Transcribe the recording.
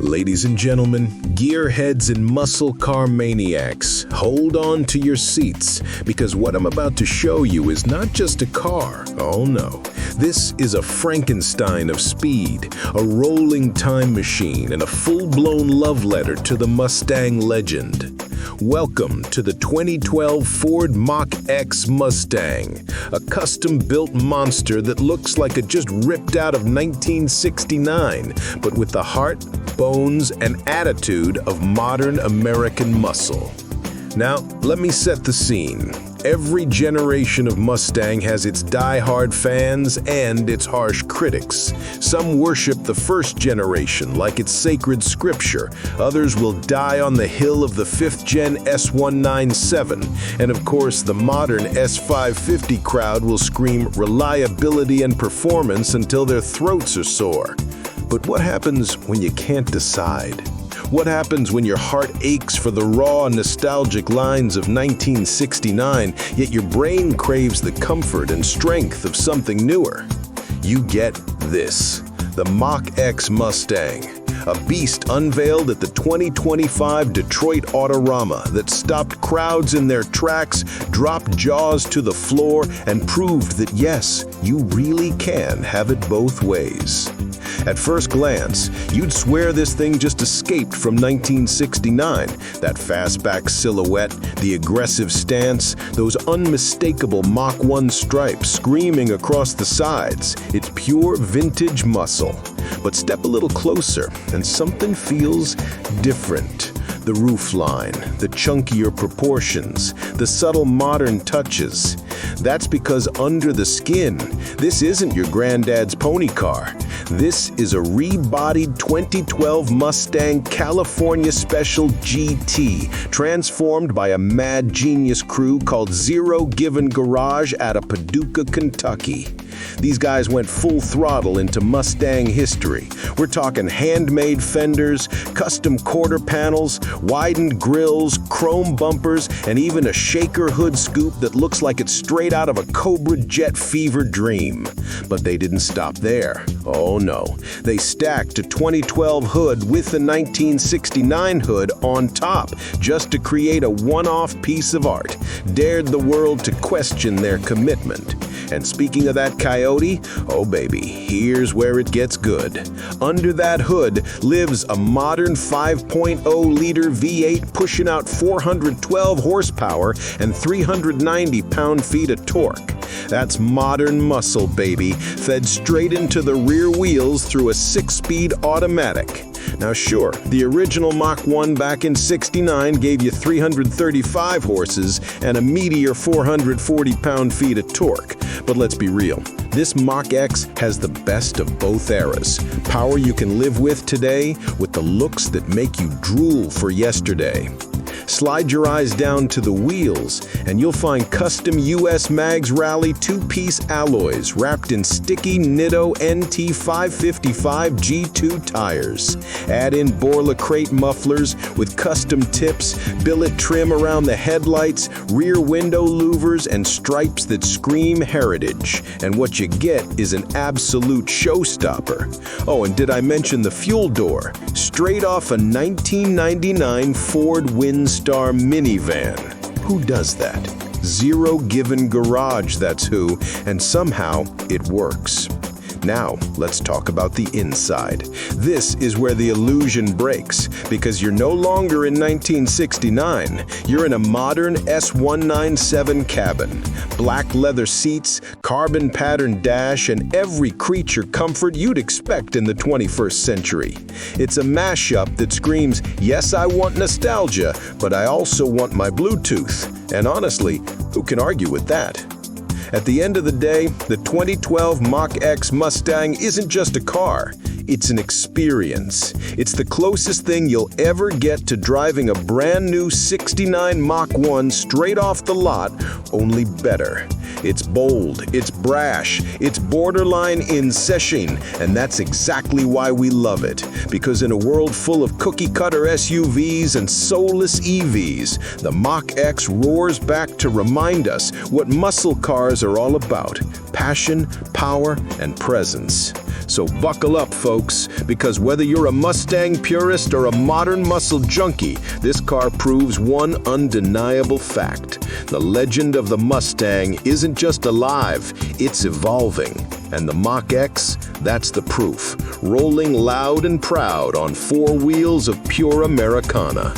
Ladies and gentlemen, gearheads and muscle car maniacs, hold on to your seats, because what I'm about to show you is not just a car. Oh no, this is a Frankenstein of speed, a rolling time machine, and a full-blown love letter to the Mustang legend. Welcome to the 2012 Ford Mach X Mustang, a custom-built monster that looks like it just ripped out of 1969, but with the heart, bones, and attitude of modern American muscle. Now, let me set the scene. Every generation of Mustang has its die-hard fans and its harsh critics. Some worship the first generation like it's sacred scripture. Others will die on the hill of the 5th-gen S197. And of course, the modern S550 crowd will scream reliability and performance until their throats are sore. But what happens when you can't decide? What happens when your heart aches for the raw, nostalgic lines of 1969, yet your brain craves the comfort and strength of something newer? You get this, the Mach X Mustang, a beast unveiled at the 2025 Detroit Autorama that stopped crowds in their tracks, dropped jaws to the floor, and proved that yes, you really can have it both ways. At first glance, you'd swear this thing just escaped from 1969. That fastback silhouette, the aggressive stance, those unmistakable Mach 1 stripes screaming across the sides. It's pure vintage muscle. But step a little closer, and something feels different. The roofline, the chunkier proportions, the subtle modern touches. That's because under the skin, this isn't your granddad's pony car. This is a rebodied 2012 Mustang California Special GT, transformed by a mad genius crew called Zero Given Garage out of Paducah, Kentucky. These guys went full throttle into Mustang history. We're talking handmade fenders, custom quarter panels, widened grills, chrome bumpers, and even a shaker hood scoop that looks like it's straight out of a Cobra jet fever dream. But they didn't stop there. Oh no, they stacked a 2012 hood with a 1969 hood on top, just to create a one-off piece of art. Dared the world to question their commitment. And speaking of that Coyote, oh baby, here's where it gets good. Under that hood lives a modern 5.0-liter V8 pushing out 412 horsepower and 390 pound-feet of torque. That's modern muscle, baby, fed straight into the rear wheels through a 6-speed automatic. Now sure, the original Mach 1 back in '69 gave you 335 horses and a meteor 440 pound-feet of torque. But let's be real, this Mach X has the best of both eras. Power you can live with today, with the looks that make you drool for yesterday. Slide your eyes down to the wheels, and you'll find custom US Mags Rally 2-piece alloys wrapped in sticky Nitto NT 555 G2 tires. Add in Borla crate mufflers with custom tips, billet trim around the headlights, rear window louvers, and stripes that scream heritage. And what you get is an absolute showstopper. Oh, and did I mention the fuel door? Straight off a 1999 Ford Windstar minivan. Who does that? Zero Given Garage, that's who, and somehow it works. Now, let's talk about the inside. This is where the illusion breaks, because you're no longer in 1969. You're in a modern S197 cabin. Black leather seats, carbon pattern dash, and every creature comfort you'd expect in the 21st century. It's a mashup that screams, yes, I want nostalgia, but I also want my Bluetooth. And honestly, who can argue with that? At the end of the day, the 2012 Mach X Mustang isn't just a car, it's an experience. It's the closest thing you'll ever get to driving a brand new '69 Mach 1 straight off the lot, only better. It's bold, it's brash, it's borderline insane, and that's exactly why we love it. Because in a world full of cookie-cutter SUVs and soulless EVs, the Mach X roars back to remind us what muscle cars are all about: passion, power, and presence. So buckle up, folks, because whether you're a Mustang purist or a modern muscle junkie, this car proves one undeniable fact. The legend of the Mustang isn't just alive, it's evolving. And the Mach X, that's the proof, rolling loud and proud on four wheels of pure Americana.